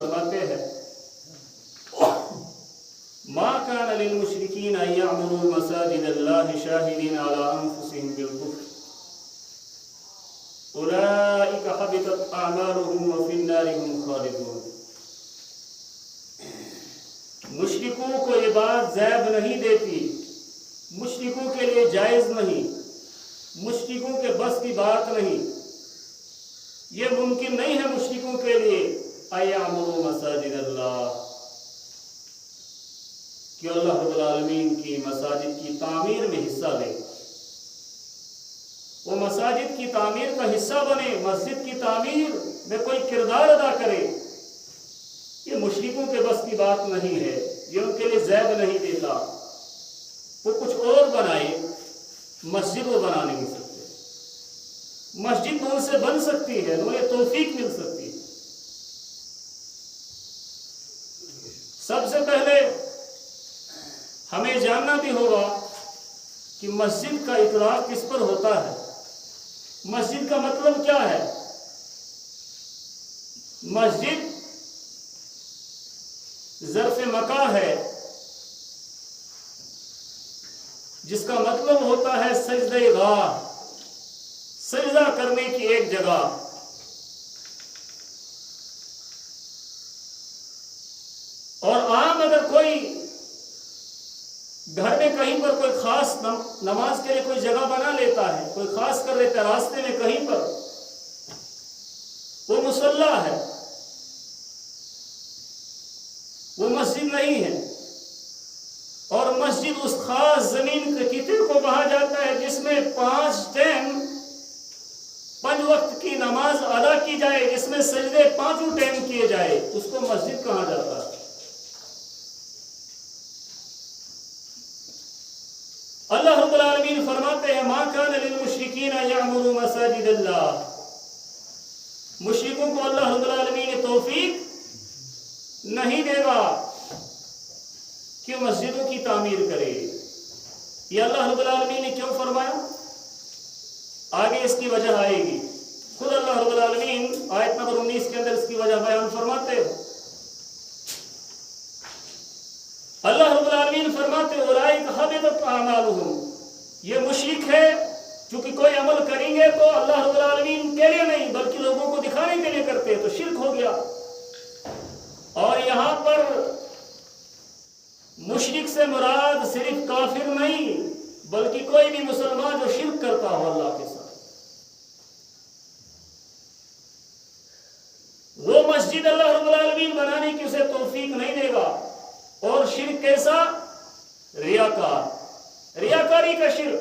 फरमाते हैं मा कान लिल मुशरिकीन अन यअमुरू मसाजिद अल्लाहि शाहिदीन अला अनफुसिहिम बिल कुफ्र उलाइका हबितत अअमालुहुम व फिन नारि हुम खालिदून। मुशरिकों को ये बात ज़ैब नहीं देती, मुशरिकों के लिए जायज़ नहीं, मुशरिकों के बस की बात नहीं, ये मुमकिन नहीं है मुशरिकों के लिए अयअमुरू मसाजिद अल्लाह कि अल्लाह रब्बुल आलमीन की मसाजिद की तामीर में हिस्सा ले, वो मसाजिद की तामीर का हिस्सा बने, मस्जिद की तामीर में कोई किरदार अदा करे। ये मुशरिकों के बस की बात नहीं है, ये उनके लिए ज़ैब नहीं देता। वो कुछ और बनाए, मस्जिद वो बना नहीं सकते। मस्जिद तो उनसे बन सकती है, उन्हें तौफीक मिल सकती है। सबसे पहले हमें जानना भी होगा कि मस्जिद का इतलाक किस पर होता है, मस्जिद का मतलब क्या है। मस्जिद ज़र्फ़ मका है जिसका मतलब होता है सजदा-ए-गाह, सजदा करने की एक जगह। और आम अगर कोई घर में कहीं पर कोई खास नमाज के लिए कोई जगह बना लेता है, कोई खास कर लेता है रास्ते में कहीं पर, वो मुसल्ला है, वो मस्जिद नहीं है। और मस्जिद उस खास जमीन के किते को कहा जाता है जिसमें 5 वक्त की नमाज अदा की जाए, जिसमें सजदे 5 टाइम किए जाए, उसको मस्जिद कहा जाता है। अल्लाह रब्बुल आलमीन फरमाते हैं मा कान लिल मुशरिकीन अन यअमुरू मसाजिद अल्लाह। मुशरिकों को अल्लाह रब्बुल आलमीन तौफीक नहीं देगा कि मस्जिदों की तामीर करे। ये अल्लाह रब्बुल आलमीन ने क्यों फरमाया, आगे इसकी वजह आएगी। खुद अल्लाह रब्बुल आलमीन आयत नंबर 19 के अंदर इसकी वजह बयान फरमाते हैं। अल्लाह रब्बुल आलमीन फरमाते उलाइका हबितत अअमालुहुम, ये मुशरिक है क्योंकि कोई अमल करेंगे तो अल्लाह रब्बुल आलमीन के लिए नहीं बल्कि लोगों को दिखाने के लिए करते हैं, तो शिर्क हो गया। और यहां पर मुशरिक से मुराद सिर्फ काफिर नहीं बल्कि कोई भी मुसलमान जो शिर्क करता हो अल्लाह के साथ, वो मस्जिद अल्लाह रब्बुल आलमीन बनाने की उसे तौफीक नहीं देगा। और शिर्क कैसा, रियाकार, रियाकारी का शिर्क,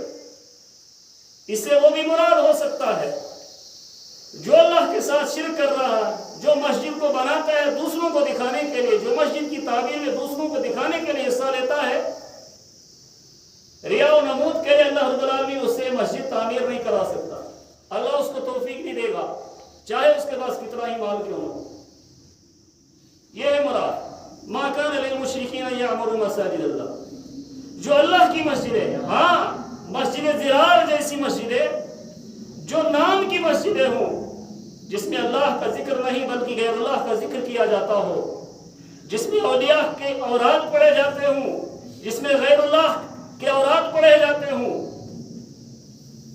इससे वो भी मुराद हो सकता है जो अल्लाह के साथ शिर्क कर रहा है, जो मस्जिद को बनाता है दूसरों को दिखाने के लिए, जो मस्जिद की तामीर में दूसरों को दिखाने के लिए हिस्सा लेता है, रिया और नमूद के लिए अल्लाह रब्बुल आलमीन उससे मस्जिद तामीर नहीं करा सकता। अल्लाह उसको तौफीक नहीं देगा, चाहे उसके पास कितना ही माल क्यों हो। यह है मुराद मा कान लिल मुशरिकीन अन यअमुरू मसाजिद अल्लाह, जो अल्लाह की मस्जिद है। हाँ, मस्जिद ज़िरार जैसी मस्जिदें, जो नाम की मस्जिदें हों, जिसमें अल्लाह का जिक्र नहीं बल्कि गैर अल्लाह का जिक्र किया जाता हो, जिसमें औलिया के औराद पढ़े जाते हों, जिसमें गैर अल्लाह के औराद पढ़े जाते हों,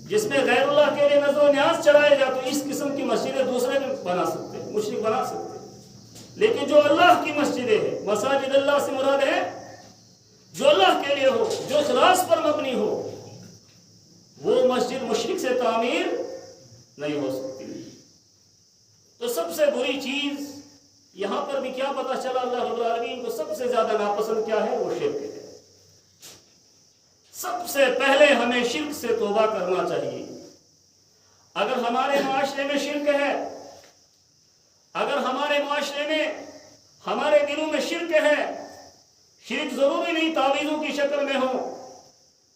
जिसमें गैर अल्लाह के लिए नज़र न्याज चढ़ाए जाते, इस किस्म की मस्जिदें दूसरे भी बना सकते हैं, मुशरिक बना सकते हैं। लेकिन जो अल्लाह की मस्जिदें हैं, मसाजिद अल्लाह से मुराद है जो अल्लाह के लिए हो, जो इखलास पर मबनी हो, वो मस्जिद मुशरिक से तामीर नहीं हो सकती। तो सबसे बुरी चीज यहां पर भी क्या पता चला, अल्लाह रब्बुल आलमीन को सबसे ज्यादा नापसंद क्या है, वो शिर्क है। सबसे पहले हमें शिर्क से तौबा करना चाहिए। अगर हमारे माशरे में शिर्क है, अगर हमारे माशरे में, हमारे दिलों में शिर्क है, शिर्क जरूरी नहीं तावीज़ों की शक्ल में हो,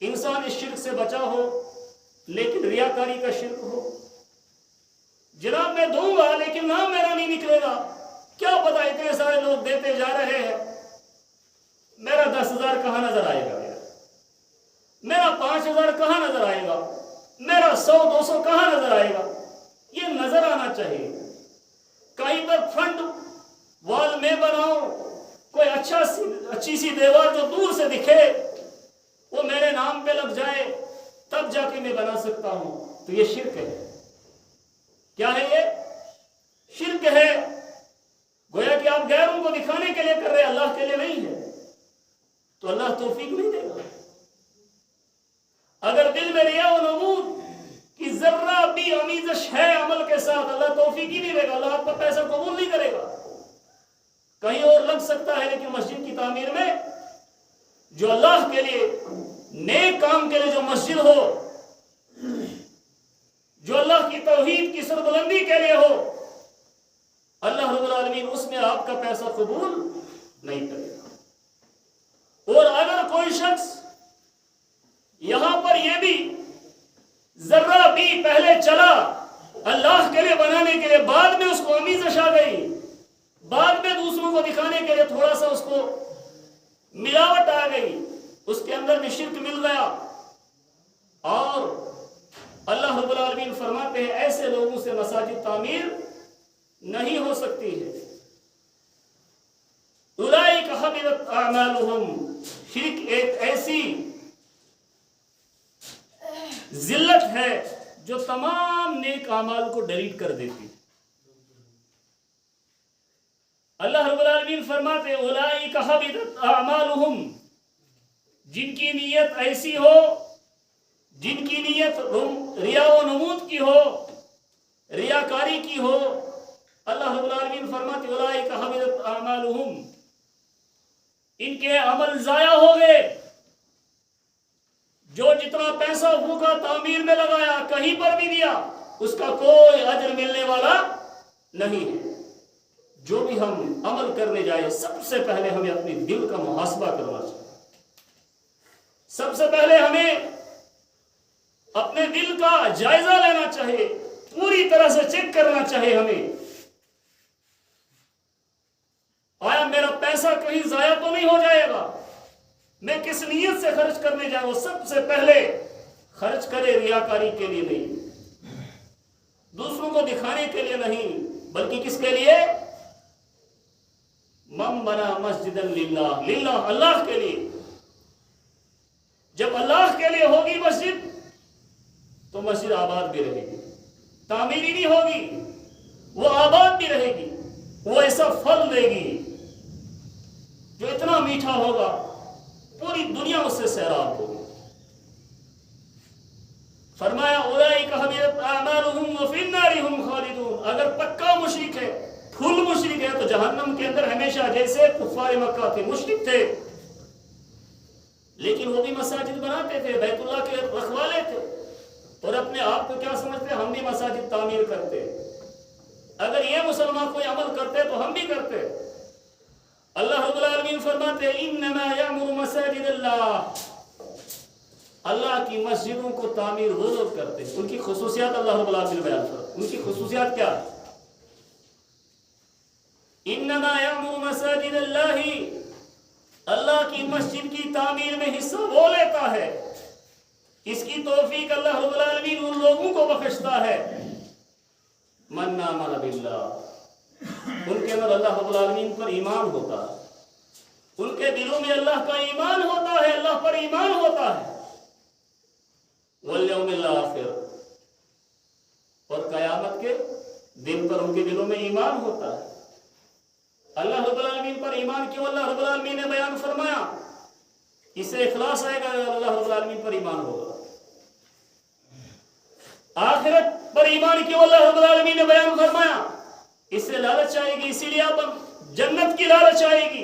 इंसान इस शिर्क से बचा हो, लेकिन रियाकारी का शिर्क हो, जनाब मैं दूंगा लेकिन नाम मेरा नहीं निकलेगा, क्या पता इतने सारे लोग देते जा रहे हैं, मेरा 10,000 कहां नजर आएगा, मेरा 5,000 कहां नजर आएगा, मेरा 100-200 कहां नजर आएगा। ये नजर आना चाहिए। कहीं पर फंड वॉल में बनाऊं, कोई अच्छी सी दीवार जो दूर से दिखे वो मेरे नाम पे लग जाए, तब जाके मैं बना सकता हूं, तो ये शिर्क है। क्या है ये? शिर्क है। गोया कि आप गैरों को दिखाने के लिए कर रहे हैं, अल्लाह के लिए नहीं है, तो अल्लाह तौफीक नहीं देगा। अगर दिल में रिया और नमूद कि जर्रा भी अमीज़श है अमल के साथ, अल्लाह तौफीक ही नहीं देगा, अल्लाह आपका पैसा कबूल नहीं करेगा। कहीं और लग सकता है, लेकिन मस्जिद की तामीर में जो अल्लाह के लिए नेक काम के लिए जो मस्जिद हो, जो अल्लाह की तौहीद की सरबुलंदी के लिए हो, अल्लाह रब्बुल आलमीन उसमें आपका पैसा कबूल नहीं करेगा। और अगर कोई शख्स यहां पर यह भी जर्रा भी पहले चला अल्लाह के लिए बनाने के लिए, बाद में उसको अमीज़श आ गई, बाद में दूसरों को दिखाने के लिए थोड़ा सा उसको मिलावट आ गई, उसके अंदर भी शिर्क मिल गया, और अल्लाह रब्बुल आलमीन फरमाते हैं ऐसे लोगों से मसाजिद तामीर नहीं हो सकती है। उलाइक हबितत अअमालुहुम, शिर्क एक ऐसी जिल्लत है जो तमाम नेक अमाल को डिलीट कर देती। अल्लाह रब्बुल आलमीन फरमाते उलाइक हबितत अअमालुहुम, जिनकी नीयत ऐसी हो, जिनकी नीयत रिया व नमूद की हो, रियाकारी की हो, अल्लाह रब्बुल आलमीन फरमाते उलाइक हबितत अअमालुहुम, इनके अमल जाया हो गए। जो जितना पैसा फूका तामीर में लगाया, कहीं पर भी दिया, उसका कोई अजर मिलने वाला नहीं है। जो भी हम अमल करने जाए, सबसे पहले हमें अपने दिल का मुहासबा करना चाहिए। सबसे पहले हमें अपने दिल का जायजा लेना चाहिए, पूरी तरह से चेक करना चाहिए हमें, आया मेरा पैसा कहीं जाया तो नहीं हो जाएगा, मैं किस नीयत से खर्च करने जाऊं। सबसे पहले खर्च करे रियाकारी के लिए नहीं, दूसरों को दिखाने के लिए नहीं, बल्कि किसके लिए? मन बना मस्जिदन लिल्लाह, लिल्लाह अल्लाह के लिए। जब अल्लाह के लिए होगी मस्जिद, तो मस्जिद आबाद भी रहेगी, तामीरी नहीं होगी, वो आबाद भी रहेगी, वो ऐसा फल देगी जो इतना मीठा होगा पूरी दुनिया उससे सैराब होगी। फरमाया उलाइका हबितत अअमालुहुम व फिन्नारि हुम खालिदून, अगर पक्का मुशरिक है, फुल मुशरिक है, तो जहन्नम के अंदर हमेशा, जैसे कुफ्फार मक्का थे, मुशरिक थे, लेकिन वो भी मसाजिद बनाते थे, बैतुल्लाह के रखवाले थे, और अपने आप को क्या समझते, हम भी मसाजिद तामीर करते। अगर ये मुसलमान कोई अमल करते तो हम भी करते। अल्लाह रब्बुल आलमीन फरमाते हैं इन्नमा यअमुरु मसाजिदल्लाह, अल्लाह की मस्जिदों को तामीर वो लोग करते हैं। उनकी खुसूसियात अल्लाह रब्बुल आलमीन बयान करते। उनकी खुसूसियात क्या? इन्नमा यअमुरु मसाजिदल्लाह, अल्लाह की मस्जिद की तामीर में हिस्सा वो लेता है, इसकी तौफीक अल्लाह रब्बुल आलमीन उन लोगों को बख्शता है मन आमन बिल्लाह, उनके अंदर अल्लाह रब्बुल आलमीन पर ईमान होता है, उनके दिलों में अल्लाह का ईमान होता है, अल्लाह पर ईमान होता है, वल यौमिल आखिर, और कयामत के दिन पर उनके दिलों में ईमान होता है। अल्लाह रब्बुल आलमीन पर ईमान क्यों अल्लाह रब्बुल आलमीन ने बयान फरमाया? इससे इखलास आएगा, अल्लाह रब्बुल आलमीन पर ईमान होगा। आखिरत पर ईमान क्यों अल्लाह रब्बुल आलमीन ने बयान फरमाया? इससे लालच आएगी, इसीलिए आप जन्नत की लालच आएगी।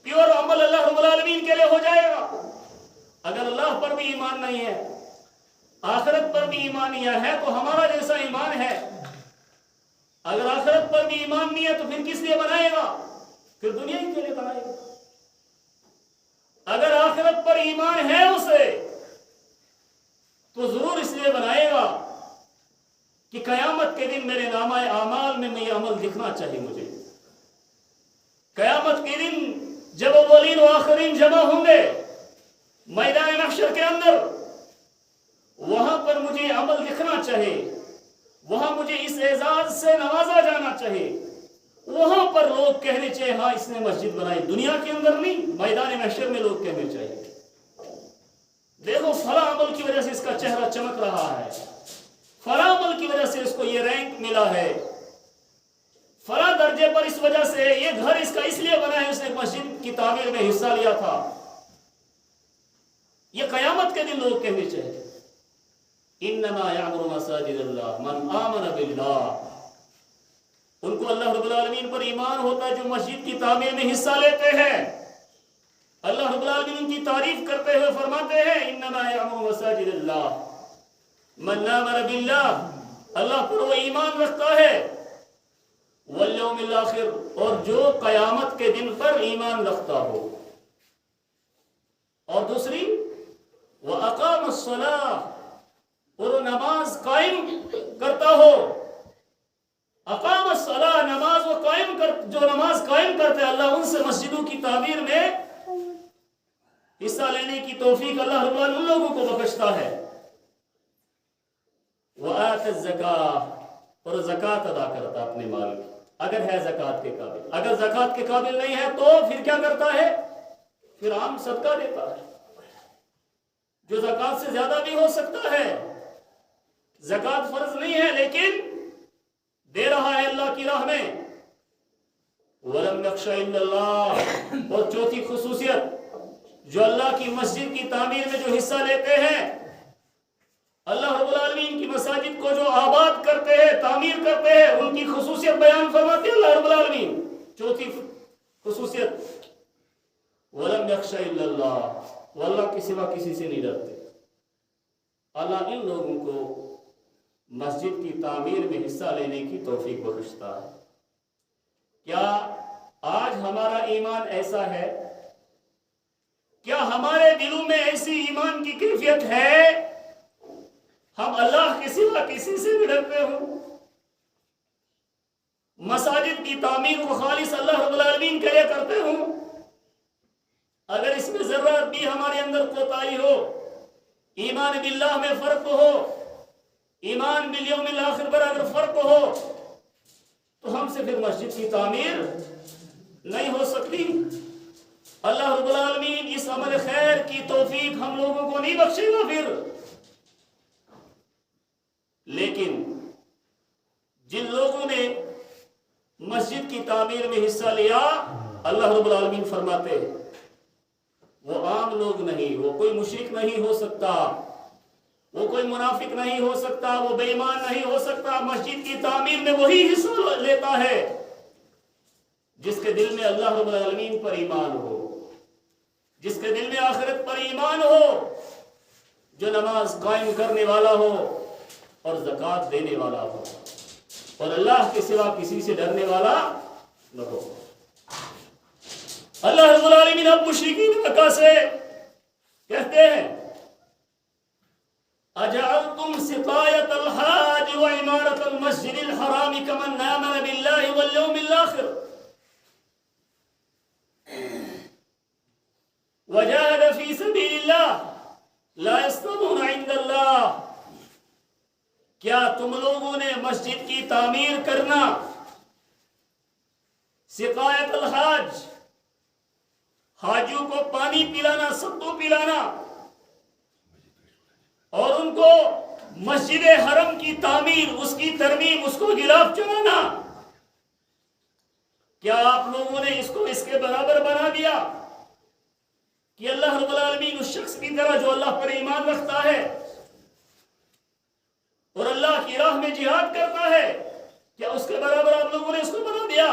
प्योर अमल अल्लाह रब्बुल आलमीन के लिए हो जाएगा। अगर अल्लाह पर भी ईमान नहीं है, आखिरत पर भी ईमान नहीं है, तो हमारा जैसा ईमान है। अगर आखिरत पर भी ईमान नहीं है तो फिर किस लिए बनाएगा? फिर दुनिया ही के लिए बनाएगा। अगर आखिरत पर ईमान है उसे, तो जरूर इसलिए बनाएगा कि कयामत के दिन मेरे नामाए आमाल में ये अमल दिखना चाहिए मुझे। कयामत के दिन जब अव्वलीन व आखिरीन जमा होंगे मैदान महशर के अंदर, वहां पर मुझे अमल दिखना चाहिए, वहां मुझे इस एजाज से नवाजा जाना चाहिए, वहां पर लोग कहने चाहिए हाँ इसने मस्जिद बनाई, दुनिया के अंदर नहीं, मैदान महशर में लोग कहने चाहिए देखो फला अमल की वजह से इसका चेहरा चमक रहा है, फला अमल की वजह से इसको ये रैंक मिला है, फला दर्जे पर इस वजह से ये घर इसका इसलिए बना है, उसने मस्जिद की तामीर में हिस्सा लिया था। ये कयामत के दिन लोग कहने चाहिए इन्नमा यामुरु मसाजिदल्लाह मन आमन बिल्लाह, उनको अल्लाह रब्बुल आलमीन पर ईमान होता है जो मस्जिद की तामीर में हिस्सा लेते हैं। अल्लाह रब्बुल आलमीन उनकी तारीफ करते हुए फरमाते हैं इन्नमा यामुरु मसाजिदल्लाह मन आमन बिल्लाह, अल्लाह पर वो ईमान रखता है, वल यौमिल आखिर, और जो कयामत के दिन पर ईमान रखता हो। और दूसरी व अकामस सलाह, और नमाज कायम करता हो। अकामस सलाह, नमाज वो कायम कर, जो नमाज कायम करते हैं अल्लाह उनसे मस्जिदों की तामीर में हिस्सा लेने की तौफीक अल्लाह रब्बुल आलमीन उन लोगों को बख्शता है। व आत ज़कात, और ज़कात अदा करता अपने माल की, अगर है ज़कात के काबिल। अगर ज़कात के काबिल नहीं है तो फिर क्या करता है, फिर आम सदका देता है, जो ज़कात से ज्यादा भी हो सकता है। ज़कात फर्ज नहीं है लेकिन दे रहा है अल्लाह की राह में। वलम यख्शा इल्लल्लाह, और चौथी खुसूसियत जो अल्लाह की मस्जिद की तामीर में जो हिस्सा लेते हैं, अल्लाह रब्बुल आलमीन की मसाजिद को जो आबाद करते हैं, तामीर करते हैं, उनकी खुसूसियत बयान फरमाते हैं अल्लाह रब्बुल आलमीन। चौथी खुसूसियत वलम यख्शा इल्लल्लाह, वो अल्लाह के सिवा किसी से नहीं डरते। अल्लाह इन लोगों को मस्जिद की तामीर में हिस्सा लेने की तौफीक बख्शता है। क्या आज हमारा ईमान ऐसा है? क्या हमारे दिलों में ऐसी ईमान की कैफियत है हम अल्लाह के सिवा किसी से भी डरते हो? मसाजिद की तामीर को खालिस अल्लाह रब्बुल आलमीन के लिए करते हो? अगर इसमें जरा भी हमारे अंदर कोताही हो, ईमान बिल्लाह में फर्क हो, ईमान बिल यौमिल आखिर पर अगर फर्क हो, तो हमसे फिर मस्जिद की तामीर नहीं हो सकती। अल्लाह रब्बुल आलमीन इस अमल खैर की तौफीक हम लोगों को नहीं बख्शेगा फिर। लेकिन जिन लोगों ने मस्जिद की तामीर में हिस्सा लिया, अल्लाह रब्बुल आलमीन फरमाते वो आम लोग नहीं, वो कोई मुशरिक नहीं हो सकता, वो कोई मुनाफिक नहीं हो सकता, वो बेईमान नहीं हो सकता। मस्जिद की तामीर में वही हिस्सा लेता है जिसके दिल में अल्लाह रब्बुल आलमीन पर ईमान हो, जिसके दिल में आखिरत पर ईमान हो, जो नमाज कायम करने वाला हो और ज़कात देने वाला हो और अल्लाह के सिवा किसी से डरने वाला न हो। अल्लाह रब्बुल आलमीन अब मुशरिकीन मक्का से कहते हैं अजअलतुम सिकायतल हाज व इमारतल मस्जिदिल हराम कमन आमन बिल्लाहि वल यौमिल आखिर वजाहद फी सबीलिल्लाह ला यस्तमून इंदल्लाह। क्या तुम लोगों ने मस्जिद की तामीर करना, सिकायतल हाज, हाजियों को पानी पिलाना, सत्तू पिलाना और उनको मस्जिद हरम की तामीर, उसकी तरमीम, उसको गिलाफ चढ़ाना, क्या आप लोगों ने इसको इसके बराबर बना दिया कि अल्लाह रब्बुल आलमीन उस शख्स की तरह जो अल्लाह पर ईमान रखता है और अल्लाह की राह में जिहाद करता है, क्या उसके बराबर आप लोगों ने इसको बना दिया?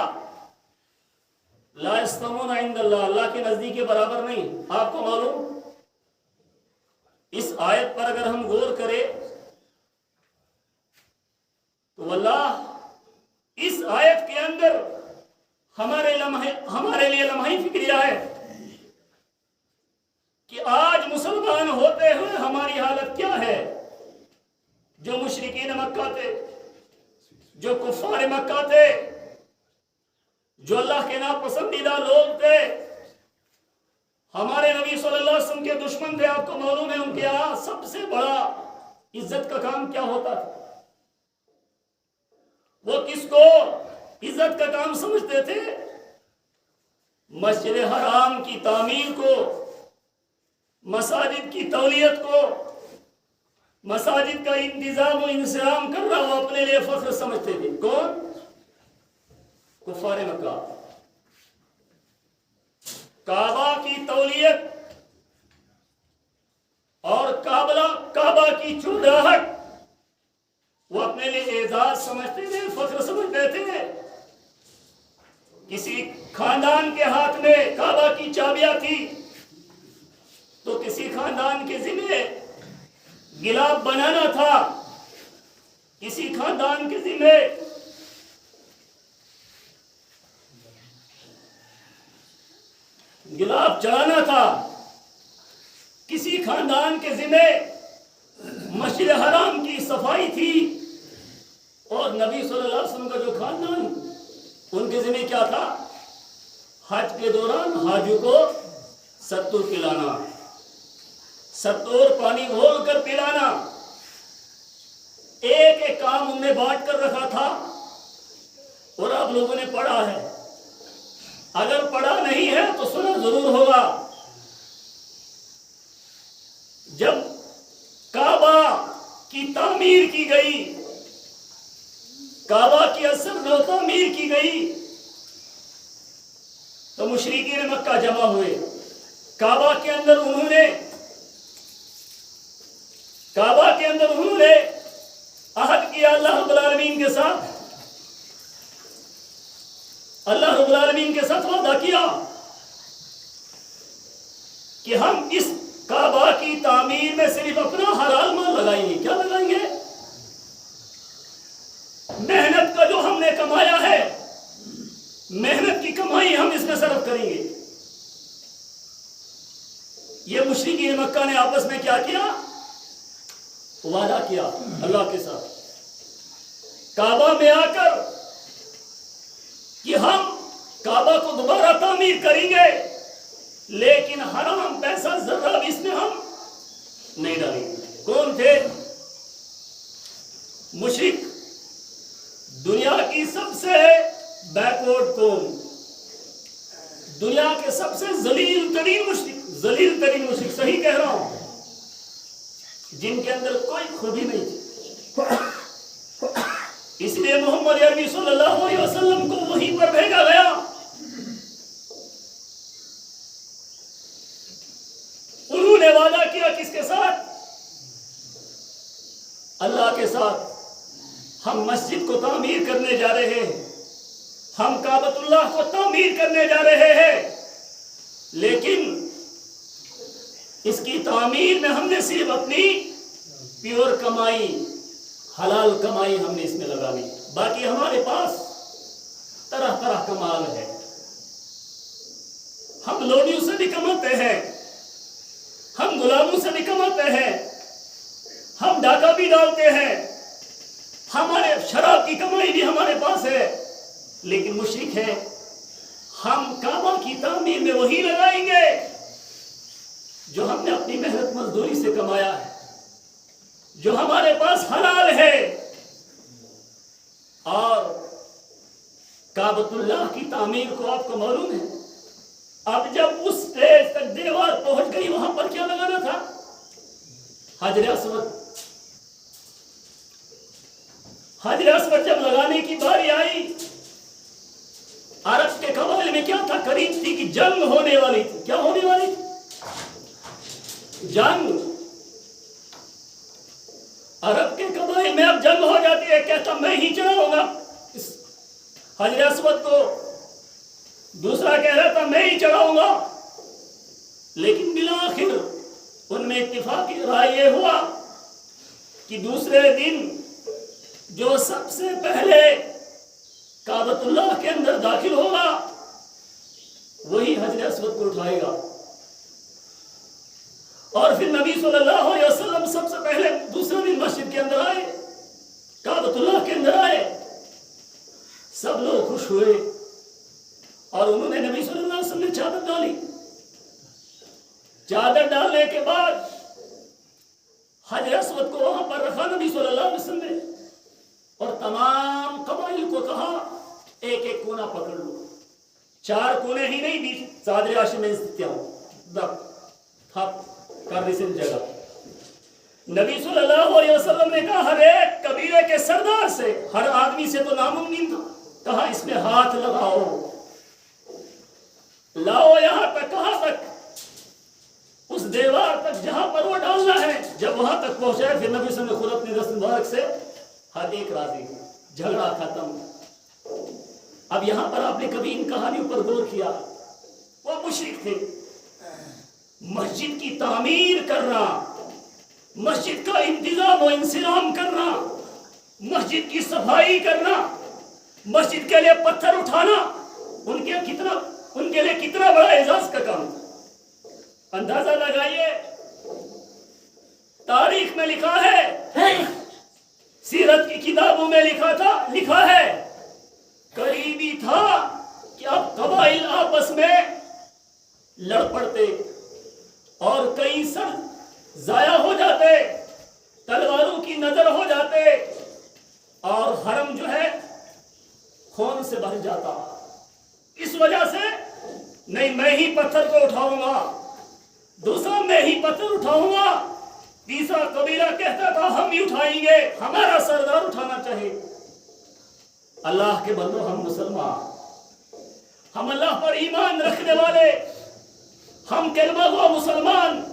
ला यस्तमून इंदल्लाह, अल्लाह के नजदीक के बराबर नहीं। आपको मालूम, इस आयत पर अगर हम गौर करें तो वल्लाह इस आयत के अंदर हमारे लिए लम्हा फिक्रिया है कि आज मुसलमान होते हुए हमारी हालत क्या है। जो मुशरिकीन मक्का थे, जो कुफ्फार मक्का थे, जो अल्लाह के नापसंदीदा लोग थे, हमारे नबी सल्लल्लाहु अलैहि वसल्लम के दुश्मन थे। आपको मालूम है उनके यहाँ सबसे बड़ा इज्जत का काम क्या होता था? वो किसको عزت کا کام سمجھتے تھے، مسجد حرام کی تعمیر کو، مساجد کی تولیت کو، مساجد کا انتظام و انسجام کر رہا وہ اپنے لیے فخر سمجھتے تھے۔ کون؟ کفار مکہ۔ کعبہ کی تولیت اور کعبہ کی چودراہٹ وہ اپنے لیے اعزاز سمجھتے تھے، فخر سمجھتے تھے۔ کسی خاندان کے ہاتھ میں کعبہ کی چابیاں تھی تو کسی خاندان کے ذمہ گلاب بنانا تھا، کسی خاندان کے ذمہ گلاب چڑھانا تھا، کسی خاندان کے ذمہ مسجد حرام کی صفائی تھی، اور نبی صلی اللہ علیہ وسلم کا جو خاندان ان کے ذمہ کیا تھا؟ حج کے دوران حاجیوں کو ستور پلانا، ستور پانی گھول کر پلانا۔ ایک ایک کام انہوں نے بانٹ کر رکھا تھا، اور آپ لوگوں نے پڑھا ہے، اگر پڑھا نہیں ہے تو سنا ضرور ہوگا۔ جب کعبہ کی تعمیر کی گئی، کعبہ کی اثر جو تعمیر کی گئی، تو مشرکین مکہ جمع ہوئے۔ کعبہ کے اندر انہوں نے عہد کیا اللہ رب العالمین کے ساتھ، اللہ رب العالمین کے ساتھ وعدہ کیا کہ ہم اس کعبہ کی تعمیر میں صرف اپنا حلال مال لگائیں گے۔ کیا لگائیں گے؟ محنت کا جو ہم نے کمایا ہے، محنت کی کمائی ہم اس میں صرف کریں گے۔ یہ مشرکین مکہ نے آپس میں کیا کیا؟ وعدہ کیا اللہ کے ساتھ کعبہ میں آ کر کہ ہم کعبہ کو دوبارہ تعمیر کریں گے، لیکن حرام پیسہ ذرہ بھی اس میں ہم نہیں ڈالیں گے۔ کون تھے؟ مشرک، دنیا کی سب سے بیکورڈ قوم، دنیا کے سب سے ذلیل ترین مشرک، صحیح کہہ رہا ہوں، جن کے اندر کوئی خوبی نہیں تھی۔ اس لیے محمد عربی صلی اللہ علیہ وسلم کو وہیں پر بھیجا گیا۔ انہوں نے وعدہ کیا کس کے ساتھ؟ اللہ کے ساتھ۔ ہم مسجد کو تعمیر کرنے جا رہے ہیں، ہم کعبۃ اللہ کو تعمیر کرنے جا رہے ہیں، لیکن اس کی تعمیر میں ہم نے صرف اپنی پیور کمائی، حلال کمائی ہم نے اس میں لگانی، باقی ہمارے پاس طرح طرح کا مال ہے، ہم لوڈیوں سے بھی کماتے ہیں، ہم غلاموں سے بھی کماتے ہیں، ہم ڈاکہ بھی ڈالتے ہیں، ہمارے شراب کی کمائی بھی ہمارے پاس ہے، لیکن مشرک ہے، ہم کعبہ کی تعمیر میں وہی لگائیں گے جو ہم نے اپنی محنت مزدوری سے کمایا ہے، جو ہمارے پاس حلال ہے۔ اور کعبۃ اللہ کی تعمیر کو آپ کو معلوم ہے، اب جب اس اسٹیج تک دیوار پہنچ گئی، وہاں پر کیا لگانا تھا؟ حجر اسود۔ حجر اسود جب لگانے کی باری آئی، عرب کے قبائل میں کیا تھا؟ قریب تھی کہ جنگ ہونے والی تھی۔ کیا ہونے والی تھی؟ جنگ۔ عرب کے قبائل میں اب جنگ ہو جاتی ہے، کہتا میں ہی چڑھاؤں گا اس حجر اسود کو، دوسرا کہہ رہا تھا میں ہی چڑھاؤں گا، لیکن بالآخر ان میں اتفاقی رائے یہ ہوا کہ دوسرے دن جو سب سے پہلے کعبۃ اللہ کے اندر داخل ہوگا وہی حجر اسود کو اٹھائے گا۔ اور پھر نبی صلی اللہ علیہ وسلم سب سے پہلے دوسرے دن مسجد کے اندر آئے، کعبۃ اللہ کے اندر آئے، سب لوگ خوش ہوئے، اور انہوں نے نبی صلی اللہ علیہ وسلم نے چادر ڈالی۔ چادر ڈالنے کے بعد حجر اسود کو وہاں پر رکھا نبی صلی اللہ علیہ وسلم نے، اور تمام قبائل کو کہا एक एक कोना पकड़ लो, 4 कोने ही नहीं, बीच चादर आशी में स्थित थप करने से जगह। नबी सल्लल्लाहु अलैहि वसल्लम ने कहा हर एक कबीले के सरदार से, हर आदमी से तो नामुमकिन था, कहा इसमें हाथ लगाओ, लाओ यहां तक, कहां तक, उस दीवार तक जहां पर वो डालना है। जब वहां तक पहुंचाए फिर नबी सल्लल्लाहु अलैहि वसल्लम ने खुद अपने दस्त मुबारक से हर एक राजी, झगड़ा खत्म। अब यहां पर आपने कभी इन कहानियों पर गौर किया? वो मुशरिक थे, मस्जिद की तामीर करना, मस्जिद का इंतजाम और इंतजाम करना, मस्जिद की सफाई करना, मस्जिद के लिए पत्थर उठाना, उनके लिए कितना बड़ा एजाज का काम था। अंदाजा लगाइए, तारीख में लिखा है, सीरत की किताबों में लिखा है, करीबी था कि अब कबाइल आपस में लड़ पड़ते और कई सर जाया हो जाते, तलवारों की नजर हो जाते और हरम जो है खून से भर जाता। इस वजह से नहीं मैं ही पत्थर को उठाऊंगा, दूसरा मैं ही पत्थर उठाऊंगा, तीसरा कबीला कहता था हम ही उठाएंगे, हमारा सरदार उठाना चाहिए। अल्लाह के बंदो, हम मुसलमान, हम अल्लाह पर ईमान रखने वाले, हम कलमा गो मुसलमान,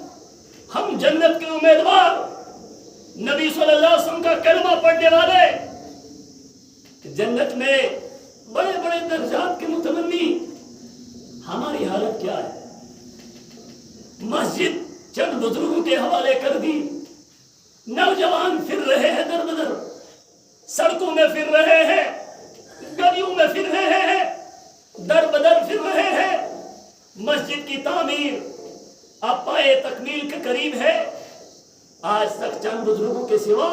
हम जन्नत के उम्मीदवार, नबी सल्लल्लाहु अलैहि वसल्लम का कलमा पढ़ने वाले, जन्नत में बड़े बड़े दर्जात के मुतमन्नी, हमारी हालत क्या है? मस्जिद चंद बुजुर्गों के हवाले कर दी, नौजवान फिर रहे हैं दर बदर, सड़कों में फिर रहे हैं, गलियों में फिर रहे हैं, दर बदर फिर रहे हैं। मस्जिद की तामीर अब पाए तकमील के करीब है, आज तक चंद बुजुर्गों के सिवा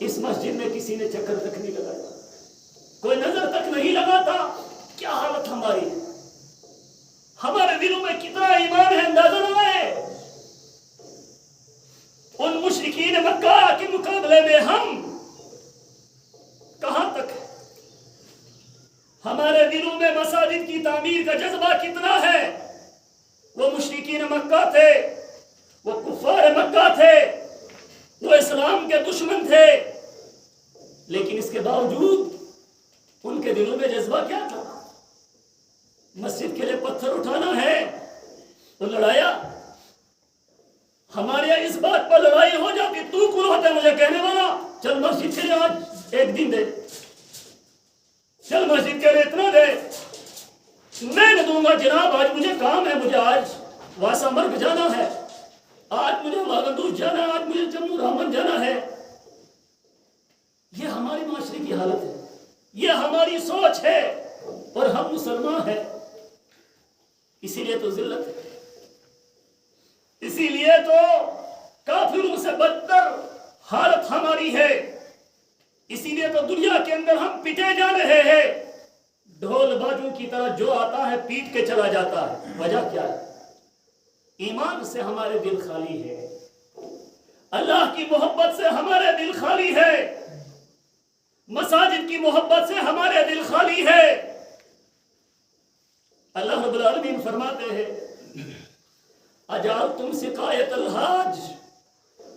इस मस्जिद में किसी ने चक्कर तक नहीं लगाया, कोई नजर तक नहीं लगाता। क्या हालत हमारी है? हमारे दिलों में कितना ईमान है, अंदाजा लगाए। उन मुशरिकीन मक्का के मुकाबले में हम कहां तक है? हमारे दिलों में मसाजिद की तामीर का जज्बा कितना है? वो मुशरिकीन मक्का थे, वो कुफार मक्का थे, वो इस्लाम के दुश्मन थे, लेकिन इसके बावजूद उनके दिलों में जज्बा क्या था? मस्जिद के लिए पत्थर उठाना है तो लड़ाया। हमारे यहाँ इस बात पर लड़ाई हो जाती, तू कौन होता है मुझे कहने वाला, चल मस्जिद के लिए आज एक दिन दे, चल मस्जिद के लिए इतना दे, मैं न दूंगा जनाब, आज मुझे काम है, मुझे आज वासामर्ग जाना है, आज मुझे वागंदूज जाना है, आज मुझे जम्मू रहमन जाना है। ये हमारी माशरे की हालत है, ये हमारी सोच है, और हम मुसलमान हैं, इसीलिए तो जिल्लत है, इसीलिए तो काफिरों से बदतर हालत हमारी है, इसीलिए तो दुनिया के अंदर हम पिटे जा रहे हैं। ढोल बाजों की तरह जो आता है पीट के चला जाता है। वजह क्या है? ईमान से हमारे दिल खाली है, अल्लाह की मोहब्बत से हमारे दिल खाली है, मसाजिद की मोहब्बत से हमारे दिल खाली है। अल्लाह रब्बुल आलमीन फरमाते हैं, अजालतुम सिकायतल हाज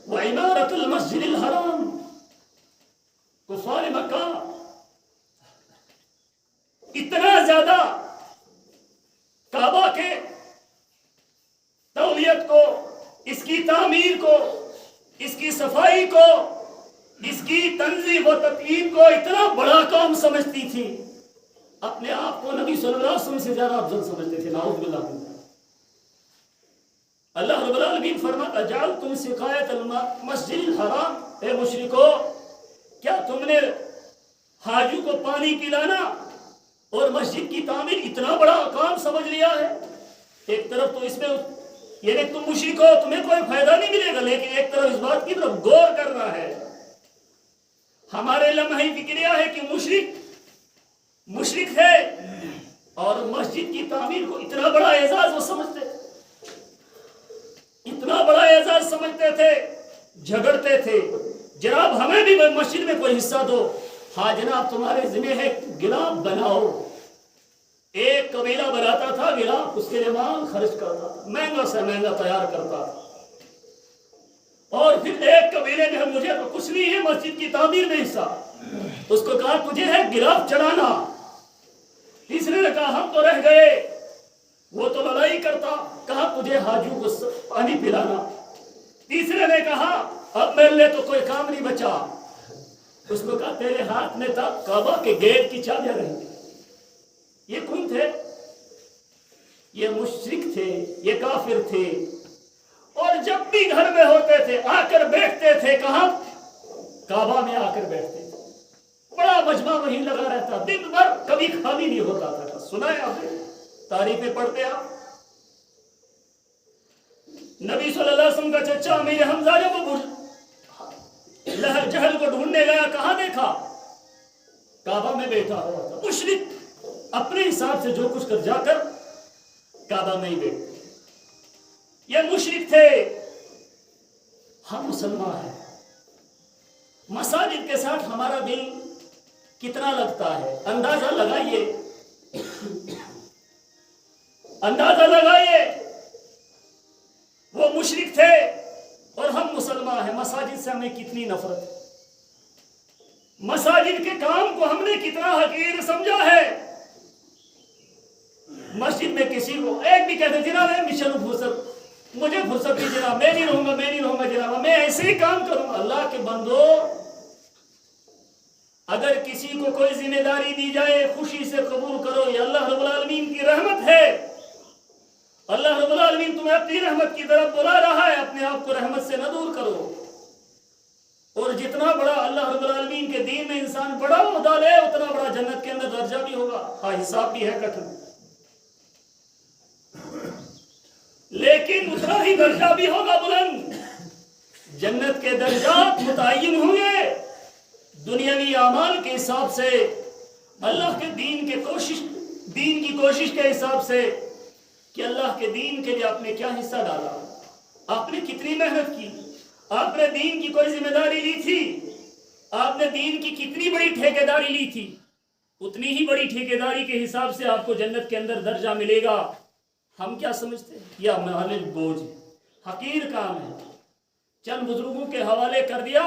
व इमारतुल मस्जिदिल हराम। कुफार मक्का इतना ज्यादा काबा के तौलियत को, इसकी तामीर को, इसकी सफाई को, इसकी तंजीम व ततीब को इतना बड़ा काम समझती थी, अपने आप को नबी सल्लल्लाहु अलैहि वसल्लम से ज्यादा अफजल समझते थे। नाउज़ बिल्लाह। अल्लाह रब्बुल आलमीन फरमाता, अजालतुम सिकायतल मस्जिदिल हराम, ए मुशरिको, क्या तुमने हाजू को पानी पिलाना और मस्जिद की तामीर इतना बड़ा काम समझ लिया है? एक तरफ तो इसमें यानी तुम मुशरिक हो, तुम्हें कोई फायदा नहीं मिलेगा, लेकिन एक तरफ इस बात की तरफ गौर करना है। हमारे लम्हे फिक्रिया है कि मुशरिक है और मस्जिद की तामीर को इतना बड़ा एजाज वो समझते, इतना बड़ा एजाज समझते थे, झगड़ते थे, जनाब हमें भी मस्जिद में कोई हिस्सा दो, हाँ जनाब तुम्हारे जिम्मे है, गिलाफ बनाओ। एक कबीला बनाता था गिलाफ, उसके लिए माल खर्च करता था, महंगा से महंगा तैयार करता था। और फिर एक कबीले ने मुझे तो कुछ नहीं है मस्जिद की तामीर में हिस्सा, उसको कहा तुझे है गिलाफ चढ़ाना। तीसरे ने कहा हम तो रह गए, वो तो लड़ाई करता, कहा तुझे हाजियों को पानी पिलाना। तीसरे ने कहा अब मेरे लिए तो कोई काम नहीं बचा, उसको कहा तेरे हाथ में था काबा के गेट की चाबियां रहेंगी। ये कौन थे? ये मुशरिक थे, ये काफिर थे। और जब भी घर में होते थे आकर बैठते थे, कहां? काबा में आकर बैठते थे। बड़ा मजमा वहीं लगा रहता, दिन भर कभी खाली नहीं होता था। सुना है आपने? तारीफें पढ़ते आप। नबी सल्लल्लाहु अलैहि वसल्लम का चचा अमीर हमजा जब वो लहर जहल को ढूंढने गया, कहां देखा? काबा में बैठा हुआ था। मुशरिक अपने हिसाब से जो कुछ कर जाकर काबा में ही बैठे। ये मुशरिक थे, हम मुसलमान हैं। मसाजिद के साथ हमारा दिल कितना लगता है, अंदाजा लगाइए, अंदाजा लगाइए। वो मुशरिक थे और हम मुसलमान हैं। मसाजिद से हमें कितनी नफरत है, मसाजिद के काम को हमने कितना हकीर समझा है। मस्जिद में किसी को एक भी कहते जनाब मिशन फुर्सत, मुझे फुर्सत नहीं जनाब, मैं नहीं रहूंगा, मैं नहीं रहूंगा जनाब, मैं ऐसे ही काम करूंगा। अल्लाह के बंदो, अगर किसी को कोई जिम्मेदारी दी जाए खुशी से कबूल करो, ये अल्लाह रब्बुल आलमीन की रहमत है। अल्लाह रब्बुल आलमीन तुम्हें अपनी रहमत की तरफ बुला रहा है, अपने आप को रहमत से न दूर करो। और जितना बड़ा अल्लाह रब्बुल आलमीन के दीन में इंसान बड़ा ओहदा ले, उतना बड़ा जन्नत के अंदर दर्जा भी होगा। हाँ हिसाब भी है कठिन, लेकिन उतना ही दर्जा भी होगा बुलंद। जन्नत के दर्जात मुतय्यन होंगे दुनियावी आमाल के हिसाब से, अल्लाह के दीन की कोशिश के हिसाब से कि अल्लाह के दीन के लिए आपने क्या हिस्सा डाला, आपने कितनी मेहनत की, आपने दीन की कोई जिम्मेदारी ली थी, आपने दीन की कितनी बड़ी ठेकेदारी ली थी, उतनी ही बड़ी ठेकेदारी के हिसाब से आपको जन्नत के अंदर दर्जा मिलेगा। हम क्या समझते हैं? यह महल बोझ है, हकीर काम है। चंद बुजुर्गों के हवाले कर दिया,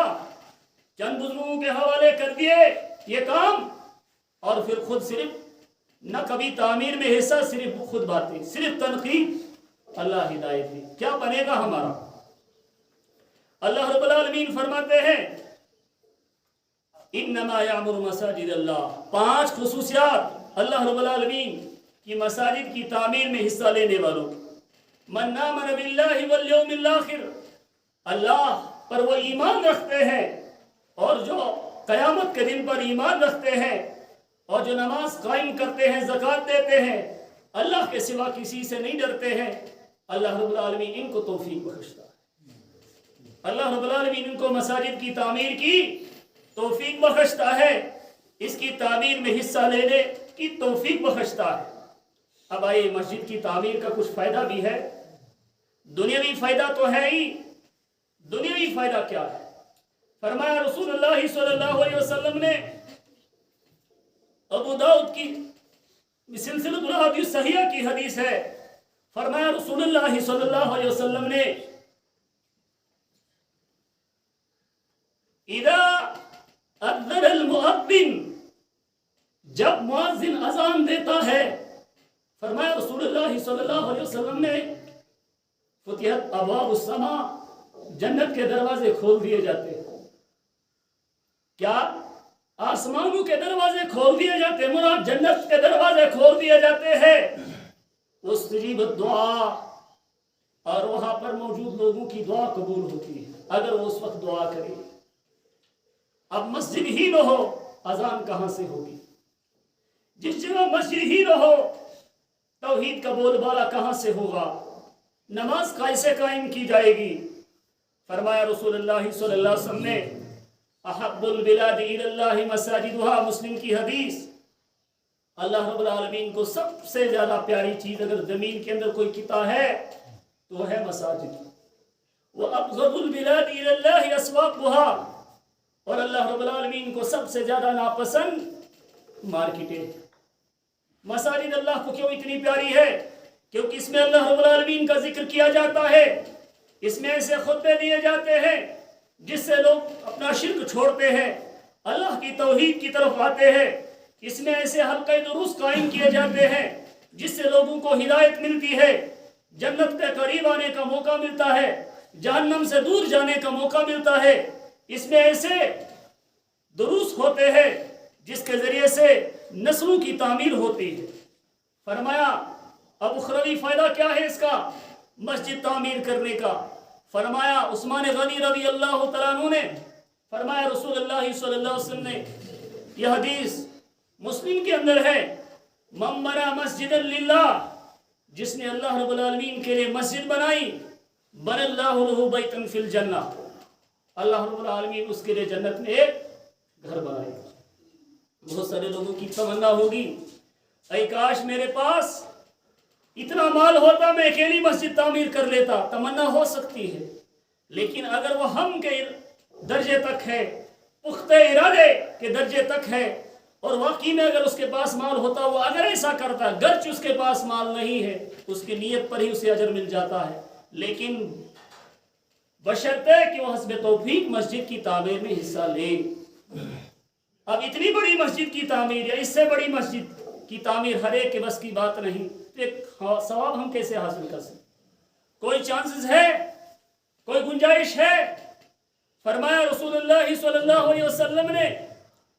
चंद बुजुर्गों के हवाले कर दिए ये काम, और फिर खुद सिर्फ न कभी तामीर में हिस्सा, सिर्फ खुद बातें, सिर्फ तनकीद। अल्लाह हिदायत दी, क्या बनेगा हमारा? अल्लाह रब्बुल आलमीन फरमाते हैं इन्नमा यामुरु मसाजिद अल्लाह। 5 खुसूसियात अल्लाह रब्बुल आलमीन की मसाजिद की तामीर में हिस्सा लेने वालों। मन आमन बिल्लाहि वल यौमिल आखिर, अल्लाह पर वो ईमान रखते हैं और जो कयामत के दिन पर ईमान रखते हैं और जो नमाज कायम करते हैं, ज़कात देते हैं, अल्लाह के सिवा किसी से नहीं डरते हैं, अल्लाह रब्बुल आलमीन इनको तौफीक बख्शता है। अल्लाह रब्बुल आलमीन इनको मसाजिद की तामीर की तौफीक बख्शता है, इसकी तामीर में हिस्सा लेने की तौफीक बख्शता है। अब आइए, मस्जिद की तामीर का कुछ फायदा भी है, दुनियावी फायदा तो है ही। दुनियावी फायदा क्या है? फरमाया रसूलुल्लाह सल्लल्लाहु अलैहि वसल्लम ने, अबू दाऊद की सिलसिलतुल अहादीस सहीहा की हदीस है, फरमाया रसूलुल्लाह सल्लल्लाहु अलैहि वसल्लम ने, इदा अज़्ज़नल मुअद्दिन, जब मुअज्जिन अजान देता है, फरमाया रसूलुल्लाह सल्लल्लाहु अलैहि वसल्लम ने, फुतिहत अबवाबुस समा, जन्नत के दरवाजे खोल दिए जाते हैं। क्या? आसमानों के दरवाजे खोल दिए जाते हैं, मुराद जन्नत के दरवाजे खोल दिए जाते हैं। उस्तजीबत दुआ, और वहां पर मौजूद लोगों की दुआ कबूल होती है अगर वो उस वक्त दुआ करे। अब मस्जिद ही न हो, अजान कहां से होगी? जिस जगह मस्जिद ही न हो, तौहीद का बोलबाला कहां से होगा? नमाज कैसे कायम की जाएगी? फरमाया रसूलुल्लाह सल्लल्लाहु अलैहि वसल्लम ने, अहब्बुल बिलादि इलल्लाहि मसाजिदुहा, मुस्लिम की हदीस। अल्लाह रब्बुल आलमीन को सबसे ज्यादा प्यारी चीज अगर जमीन के अंदर कोई किता है तो है मसाजिद। व अबग़दुल बिलादि इलल्लाहि अस्वाक़ुहा, اور اللہ رب العالمین کو سب سے زیادہ ناپسند مارکیٹیں۔ مساجد اللہ کو کیوں اتنی پیاری ہے؟ کیونکہ اس میں اللہ رب العالمین کا ذکر کیا جاتا ہے، اس میں ایسے خطبے دیے جاتے ہیں جس سے لوگ اپنا شرک چھوڑتے ہیں، اللہ کی توحید کی طرف آتے ہیں۔ اس میں ایسے حلقہ دروس قائم کیے جاتے ہیں جس سے لوگوں کو ہدایت ملتی ہے، جنت کے قریب آنے کا موقع ملتا ہے، جہنم سے دور جانے کا موقع ملتا ہے۔ اس میں ایسے دروس ہوتے ہیں جس کے ذریعے سے نسلوں کی تعمیر ہوتی ہے۔ فرمایا اب اخروی فائدہ کیا ہے اس کا؟ مسجد تعمیر کرنے کا۔ فرمایا عثمان غنی رضی اللہ تعالیٰ عنہ نے فرمایا، رسول اللہ صلی اللہ علیہ وسلم نے، یہ حدیث مسلم کے اندر ہے، من بنا مسجد للہ، جس نے اللہ رب العالمین کے لیے مسجد بنائی، بن اللہ لہ بیتا فی الجنہ، اللہ رب العالمین اس کے لیے جنت میں ایک گھر بنائے گا۔ بہت سارے لوگوں کی تمنا ہوگی، اے کاش میرے پاس اتنا مال ہوتا میں اکیلی مسجد تعمیر کر لیتا۔ تمنا ہو سکتی ہے، لیکن اگر وہ ہم کے درجے تک ہے، پختہ ارادے کے درجے تک ہے، اور واقعی میں اگر اس کے پاس مال ہوتا، وہ اگر ایسا کرتا، گرچہ اس کے پاس مال نہیں ہے، اس کی نیت پر ہی اسے اجر مل جاتا ہے، لیکن بشرطے کہ وہ حسب توفیق مسجد کی تعمیر میں حصہ لے۔ اب اتنی بڑی مسجد کی تعمیر یا اس سے بڑی مسجد کی تعمیر ہر ایک کے بس کی بات نہیں، ایک ثواب ہم کیسے حاصل کر سکتے؟ کوئی چانسز ہے؟ کوئی گنجائش ہے؟ فرمایا رسول اللہ صلی اللہ علیہ وسلم نے،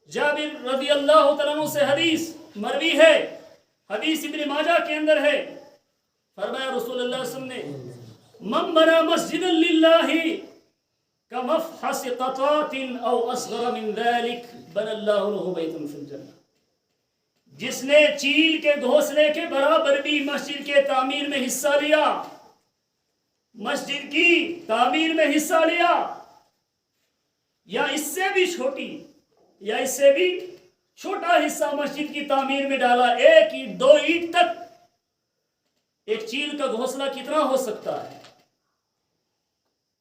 جابر رضی اللہ تعالیٰ عنہ سے حدیث مروی ہے، حدیث ابن ماجہ کے اندر ہے، فرمایا رسول اللہ صلی اللہ علیہ وسلم نے، من بنا مسجد للہ کمفحص قطات او اصغر من ذلك بن اللہ لہ بیتا فی الجنہ، جس نے چیل کے گھونسلے کے برابر بھی مسجد کے تعمیر میں حصہ لیا، مسجد کی تعمیر میں حصہ لیا، یا اس سے بھی چھوٹی یا اس سے بھی چھوٹا حصہ مسجد کی تعمیر میں ڈالا، ایک اینٹ دو اینٹ تک، ایک چیل کا گھونسلہ کتنا ہو سکتا ہے؟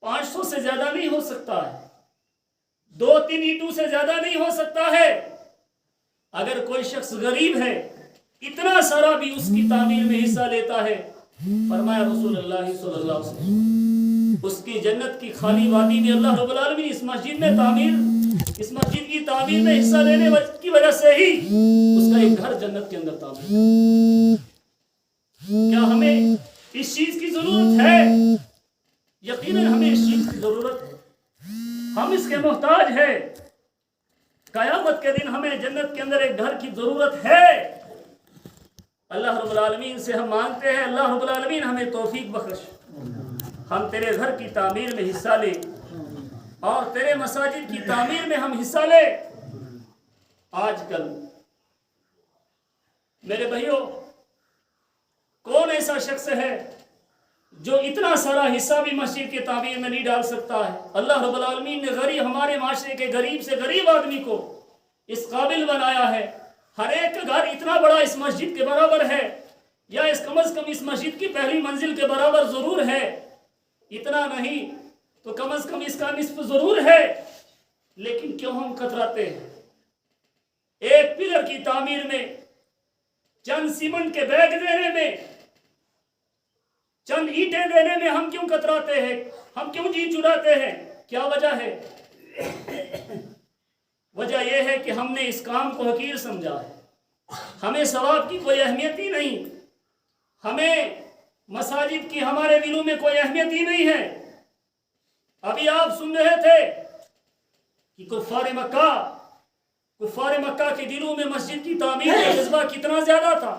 500 سے زیادہ نہیں ہو سکتا ہے، 2-3 اینٹوں سے زیادہ نہیں ہو سکتا ہے۔ اگر کوئی شخص غریب ہے، اتنا سارا بھی اس کی تعمیر میں حصہ لیتا ہے، فرمایا رسول اللہ صلی اللہ علیہ وسلم، اس کی جنت کی خالی وادی میں اللہ رب العالمین اس مسجد کی تعمیر میں حصہ لینے کی وجہ سے ہی اس کا ایک گھر جنت کے اندر تعمیر۔ کیا ہمیں اس چیز کی ضرورت ہے؟ یقیناً ہمیں اس چیز کی ضرورت ہے، ہم اس کے محتاج ہیں۔ قیامت کے دن ہمیں جنت کے اندر ایک گھر کی ضرورت ہے۔ اللہ رب العالمین سے ہم مانگتے ہیں، اللہ رب العالمین ہمیں توفیق بخش، ہم تیرے گھر کی تعمیر میں حصہ لیں اور تیرے مساجد کی تعمیر میں ہم حصہ لیں۔ آج کل میرے بھائیوں، کون ایسا شخص ہے جو اتنا سارا حصہ بھی مسجد کی تعمیر میں نہیں ڈال سکتا ہے؟ اللہ رب العالمین نے ہمارے معاشرے کے غریب سے غریب آدمی کو اس قابل بنایا ہے، ہر ایک کا گھر اتنا بڑا اس مسجد کے برابر ہے، یا اس کم از کم اس مسجد کی پہلی منزل کے برابر ضرور ہے، اتنا نہیں تو کم از کم اس کا نصف ضرور ہے، لیکن کیوں ہم کتراتے ہیں؟ ایک پلر کی تعمیر میں، چند سیمنٹ کے بیگ دینے میں، چند اینٹیں دینے میں ہم کیوں کتراتے ہیں؟ ہم کیوں جی چراتے ہیں؟ کیا وجہ ہے؟ وجہ یہ ہے کہ ہم نے اس کام کو حقیر سمجھا ہے، ہمیں ثواب کی کوئی اہمیت ہی نہیں، ہمیں مساجد کی ہمارے دلوں میں کوئی اہمیت ہی نہیں ہے۔ ابھی آپ سن رہے تھے کہ کفار مکہ کے دلوں میں مسجد کی تعمیر کا جذبہ کتنا زیادہ تھا،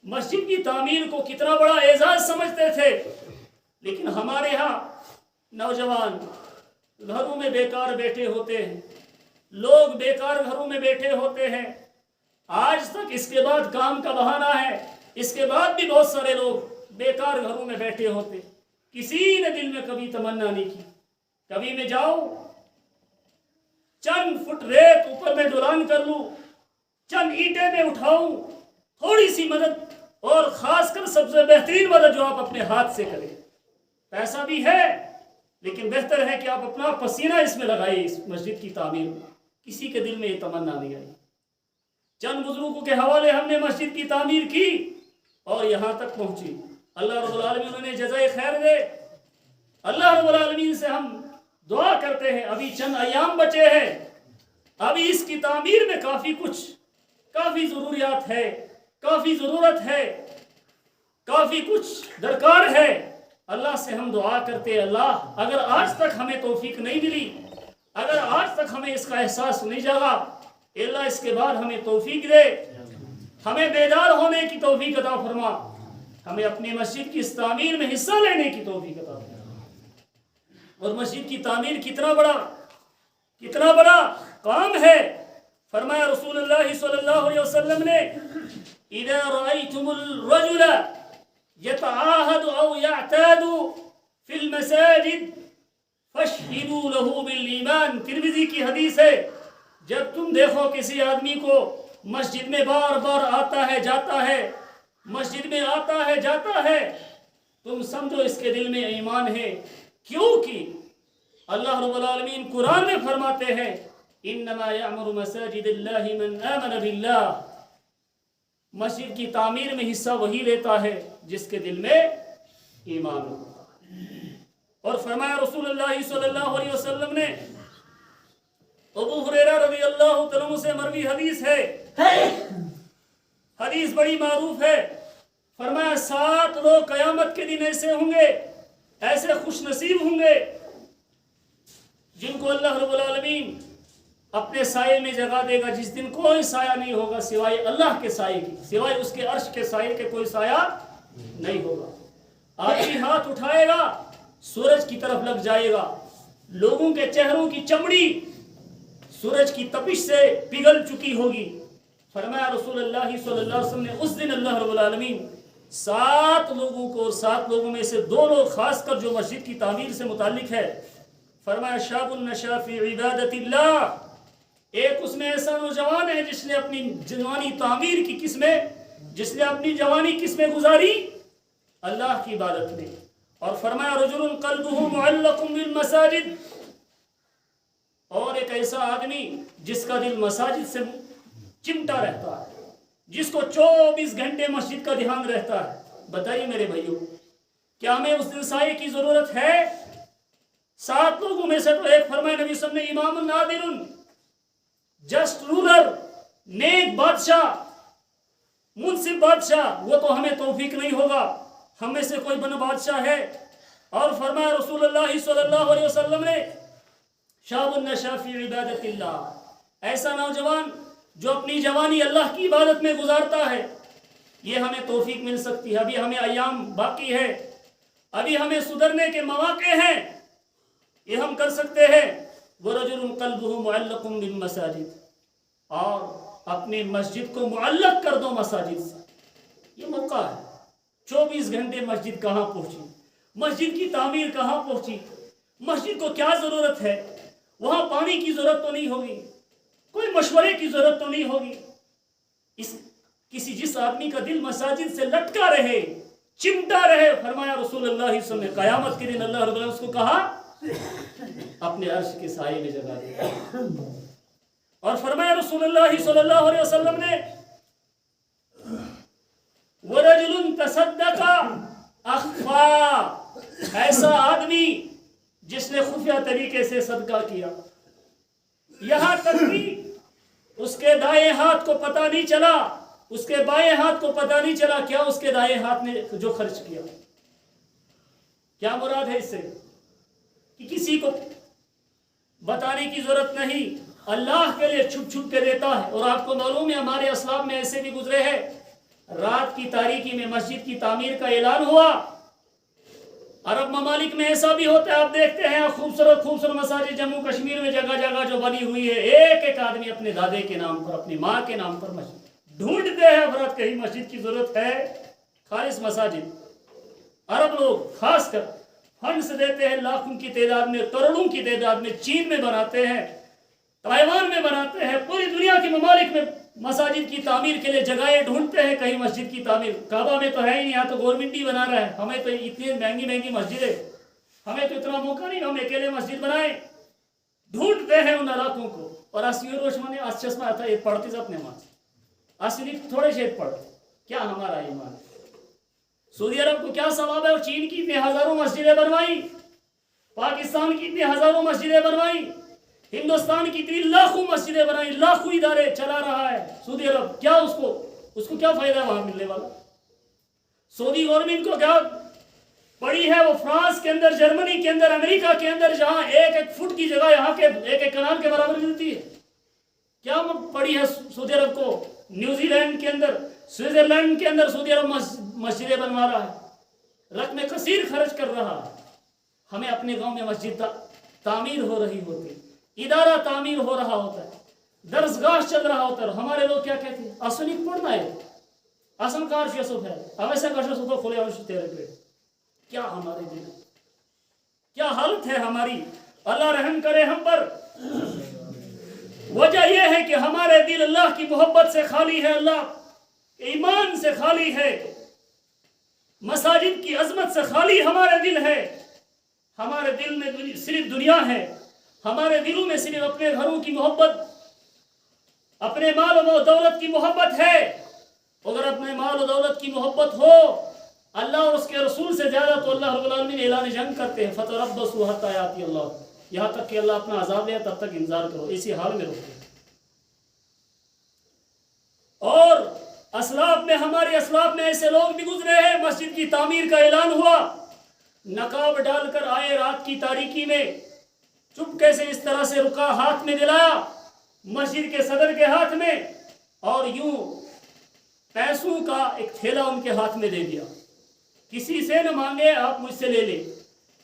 مسجد کی تعمیر کو کتنا بڑا اعزاز سمجھتے تھے، لیکن ہمارے ہاں نوجوان گھروں میں بیکار بیٹھے ہوتے ہیں، لوگ بیکار گھروں میں بیٹھے ہوتے ہیں، آج تک اس کے بعد کام کا بہانہ ہے، اس کے بعد بھی بہت سارے لوگ بیکار گھروں میں بیٹھے ہوتے، کسی نے دل میں کبھی تمنا نہیں کی کبھی میں جاؤں، چند فٹ ریت اوپر میں ڈولان کر لوں، چند اینٹیں میں اٹھاؤں، تھوڑی سی مدد، اور خاص کر سب سے بہترین مدد جو آپ اپنے ہاتھ سے کریں۔ پیسہ بھی ہے لیکن بہتر ہے کہ آپ اپنا پسینہ اس میں لگائیے، اس مسجد کی تعمیر میں۔ کسی کے دل میں یہ تمنا نہیں آئی۔ چند بزرگوں کے حوالے ہم نے مسجد کی تعمیر کی اور یہاں تک پہنچی۔ اللہ رب العالمین انہیں جزائے خیر دے۔ اللہ رب العالمین سے ہم دعا کرتے ہیں، ابھی چند ایام بچے ہیں، ابھی اس کی تعمیر میں کافی ضروریات ہے، کافی ضرورت ہے، کافی کچھ درکار ہے۔ اللہ سے ہم دعا کرتے ہیں، اللہ اگر آج تک ہمیں توفیق نہیں ملی، اگر آج تک ہمیں اس کا احساس نہیں جاگا، اللہ اس کے بعد ہمیں توفیق دے، ہمیں بیدار ہونے کی توفیق عطا فرما، ہمیں اپنی مسجد کی اس تعمیر میں حصہ لینے کی توفیق عطا فرما۔ اور مسجد کی تعمیر کتنا بڑا کام ہے۔ فرمایا رسول اللہ صلی اللہ علیہ وسلم نے، اذا رأيتم الرجل يتعاهد او يعتاد في المساجد فاشهدوا له بالایمان۔ ترمذی کی حدیث ہے، جب تم دیکھو کسی آدمی کو مسجد میں بار بار آتا ہے جاتا ہے، مسجد میں آتا ہے جاتا ہے، تم سمجھو اس کے دل میں ایمان ہے۔ کیونکہ اللہ رب العالمین قرآن میں فرماتے ہیں، انما یعمر مساجد اللہ من آمن باللہ۔ مسجد کی تعمیر میں حصہ وہی لیتا ہے جس کے دل میں ایمان ہو۔ اور فرمایا رسول اللہ صلی اللہ علیہ وسلم نے، ابو ہریرہ رضی اللہ تعالیٰ عنہ سے مروی حدیث ہے، حدیث بڑی معروف ہے، فرمایا 7 لوگ قیامت کے دن ایسے ہوں گے، ایسے خوش نصیب ہوں گے، جن کو اللہ رب العالمین اپنے سائے میں جگہ دے گا، جس دن کوئی سایہ نہیں ہوگا سوائے اللہ کے سائے کی، سوائے اس کے عرش کے سائے کے کوئی سایہ نہیں ہوگا۔ آدمی ہاتھ اٹھائے گا، سورج کی طرف لگ جائے گا، لوگوں کے چہروں کی چمڑی سورج کی تپش سے پگھل چکی ہوگی۔ فرمایا رسول اللہ صلی اللہ علیہ وسلم نے، اس دن اللہ رب العالمین 7 لوگوں کو، اور 7 لوگوں میں سے 2 لوگ خاص کر جو مسجد کی تعمیر سے متعلق ہے، فرمایا شاب نشا فی عبادت اللہ۔ ایک اس میں ایسا نوجوان ہے جس نے اپنی جوانی تعمیر کی، جس نے اپنی جوانی کس میں گزاری؟ اللہ کی عبادت میں۔ اور فرمایا رجل قلبہ معلق بالمساجد، اور ایک ایسا آدمی جس کا دل مساجد سے چمٹا رہتا ہے، جس کو 24 گھنٹے مسجد کا دھیان رہتا ہے۔ بتائیے میرے بھائیوں، کیا ہمیں اس دن سائے کی ضرورت ہے؟ 7 لوگوں میں سے تو ایک، فرمایا نبی صلی اللہ علیہ وسلم نے، امام نادر، جسٹ رولر، نیک بادشاہ، منصف بادشاہ، وہ تو ہمیں توفیق نہیں ہوگا، ہم میں سے کوئی بنا بادشاہ ہے۔ اور فرمایا رسول اللہ صلی اللہ علیہ وسلم نے، شاب نشا فی عبادت اللہ، ایسا نوجوان جو اپنی جوانی اللہ کی عبادت میں گزارتا ہے، یہ ہمیں توفیق مل سکتی ہے۔ ابھی ہمیں ایام باقی ہے، ابھی ہمیں سدھرنے کے مواقع ہیں، یہ ہم کر سکتے ہیں۔ وَرَجُلٌ قَلْبُهُ مُعَلَّقٌ بِالْمَسَاجِدِ، اور اپنی مسجد کو معلق کر دو مساجد سے۔ یہ موقع ہے، 24 گھنٹے مسجد کہاں پہنچی، مسجد کی تعمیر کہاں پہنچی، مسجد کو کیا ضرورت ہے، وہاں پانی کی ضرورت تو نہیں ہوگی، کوئی مشورے کی ضرورت تو نہیں ہوگی۔ جس آدمی کا دل مساجد سے لٹکا رہے، چمٹا رہے، فرمایا رسول اللہ صلی اللہ علیہ وسلم نے، قیامت کے دن اللہ رب العالمین اس کو کہا اپنے عرش کے سائے میں جگہ دے۔ اور فرمایا رسول اللہ صلی اللہ علیہ وسلم نے، وَرَجُلٌ تَصَدَّقَ أَخْفَى، ایسا آدمی جس نے خفیہ طریقے سے صدقہ کیا، یہاں تک کہ اس کے دائیں ہاتھ کو پتہ نہیں چلا، اس کے بائیں ہاتھ کو پتہ نہیں چلا کیا اس کے دائیں ہاتھ نے جو خرچ کیا۔ کیا مراد ہے اس سے؟ کہ کسی کو بتانے کی ضرورت نہیں، اللہ کے لیے چھپ چھپ کے دیتا ہے۔ اور آپ کو معلوم ہے ہمارے اسلاف میں ایسے بھی گزرے ہیں، رات کی تاریکی میں مسجد کی تعمیر کا اعلان ہوا۔ عرب ممالک میں ایسا بھی ہوتا ہے، آپ دیکھتے ہیں خوبصورت خوبصورت مساجد جموں کشمیر میں جگہ جگہ جو بنی ہوئی ہے، ایک ایک آدمی اپنے دادے کے نام پر، اپنی ماں کے نام پر مسجد ڈھونڈتے ہیں۔ افراد کہیں مسجد کی ضرورت ہے، خالص مساجد۔ عرب لوگ خاص کر فنڈز دیتے ہیں، لاکھوں کی تعداد میں، کروڑوں کی تعداد میں، چین میں بناتے ہیں، تائیوان میں بناتے ہیں، پوری دنیا کے ممالک میں مساجد کی تعمیر کے لیے جگہیں ڈھونڈتے ہیں، کہیں مسجد کی تعمیر۔ کعبہ میں تو ہے ہی نہیں، یہاں تو گورنمنٹ ہی بنا رہا ہے، ہمیں تو اتنی مہنگی مہنگی مسجدیں، हमें तो इतना मौका नहीं, हम अकेले मस्जिद बनाए, ढूंढते हैं उन इलाकों को। और असली रोश मैंने आज चश्मा आता है पढ़ती जब नमाज असली थोड़े शेर पढ़ते, क्या हमारा ईमान। सऊदी अरब को क्या सवाब है, और चीन की इतने हजारों मस्जिदें बनवाई, पाकिस्तान की इतनी हजारों मस्जिदें बनवाई, हिंदुस्तान की इतनी लाखों मस्जिदें बनाई, लाखों इदारे चला रहा है सऊदी अरब। क्या उसको क्या फायदा है वहां मिलने वाला। सऊदी गवर्नमेंट को क्या पड़ी है, वो फ्रांस के अंदर, जर्मनी के अंदर, अमेरिका के अंदर जहां एक एक फुट की जगह यहाँ के एक एक कनाल के बराबर मिलती है, क्या पड़ी है सऊदी अरब को। न्यूजीलैंड के अंदर, स्विट्जरलैंड के अंदर सऊदी अरब मस्जिदें बनवा रहा है, रकम कसीर खर्च कर रहा है। हमें अपने गांव में मस्जिद तामीर हो रही होती, इदारा तामीर हो रहा होता है, दरसगाह चल रहा होता है, हमारे लोग क्या कहते हैं, असली पढ़ना है, असन कार शेसुफ है, अवश्य कशो सुतो खोले अवश्य तेरे पेट। क्या हमारे दिल, क्या हालत है हमारी। अल्लाह रहम करे हम पर। वजह यह है कि हमारे दिल अल्लाह की मोहब्बत से खाली है, अल्लाह ईमान से खाली है, मसाजिद की अजमत से खाली हमारे दिल है। हमारे दिल में सिर्फ दुनिया है, हमारे दिलों में सिर्फ अपने घरों की मोहब्बत, अपने माल और दौलत की मोहब्बत है। अगर अपने माल और दौलत की मोहब्बत हो, अल्लाह और उसके रसूल से ज्यादा तो अल्लाह रब्बुल आलमीन ऐलान जंग करते हैं, फतरब्बसू हत्ता याती अल्लाह, यहाँ तक कि अल्लाह अपना अज़ाब दे तब तक इंतजार करो, इसी हाल में रहो। और असलाफ में, हमारे असलाफ में ऐसे लोग भी गुजरे हैं, मस्जिद की तामीर का ऐलान हुआ, नकाब डालकर आए रात की तारीकी में, चुपके से इस तरह से रुका, हाथ में दिलाया मस्जिद के सदर के हाथ में, और यूं पैसों का एक थैला उनके हाथ में दे दिया, किसी से न मांगे, आप मुझसे ले ले।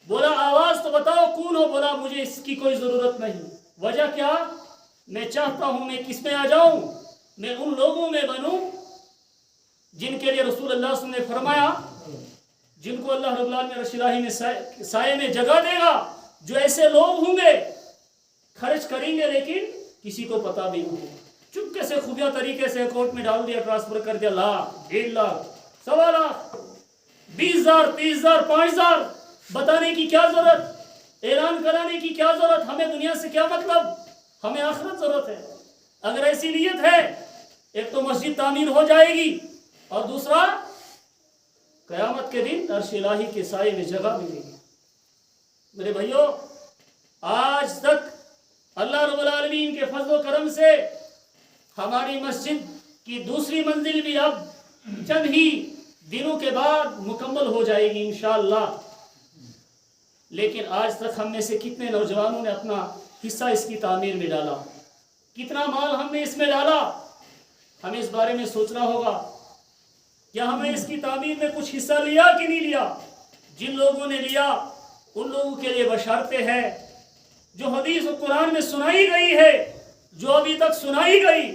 बोला आवाज तो बताओ कौन हो, बोला मुझे इसकी कोई जरूरत नहीं। वजह क्या, मैं चाहता हूं मैं किस में आ जाऊं, मैं उन लोगों में बनूं जिनके लिए रसूल अल्लाह सल्लल्लाहु अलैहि वसल्लम ने फरमाया, जिनको अल्लाह रब्बुल आलमीन रशीलाही में साये में जगह देगा। जो ऐसे लोग होंगे, खर्च करेंगे लेकिन किसी को पता भी नहीं, चुपके से खुफिया तरीके से अकाउंट में डाल दिया, ट्रांसफर कर दिया, लाख, 1.5 लाख, 1.25 लाख, 20,000, 30,000, 5,000, बताने की क्या जरूरत, ऐलान कराने की क्या जरूरत। हमें दुनिया से क्या मतलब, हमें आखिरत जरूरत है। अगर ऐसी नीयत है, एक तो मस्जिद तामीर हो जाएगी, और दूसरा कयामत के दिन अर्श इलाही के साये में जगह मिलेगी। मेरे भाइयों, आज तक अल्लाह रब्बुल आलमीन के फजल करम से हमारी मस्जिद की दूसरी मंजिल भी अब चंद ही दिनों के बाद मुकम्मल हो जाएगी इंशाअल्लाह। लेकिन आज तक हम में से कितने नौजवानों ने अपना हिस्सा इसकी तामीर में डाला, कितना माल हमने इसमें डाला। हमें इस बारे में सोचना होगा, क्या हमें इसकी तामीर में कुछ हिस्सा लिया कि नहीं लिया। जिन लोगों ने लिया उन लोगों के लिए बशर्ते है, जो हदीस और कुरान में सुनाई गई है, जो अभी तक सुनाई गई,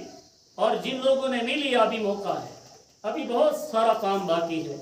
और जिन लोगों ने नहीं लिया अभी मौका है, अभी बहुत सारा काम बाकी है।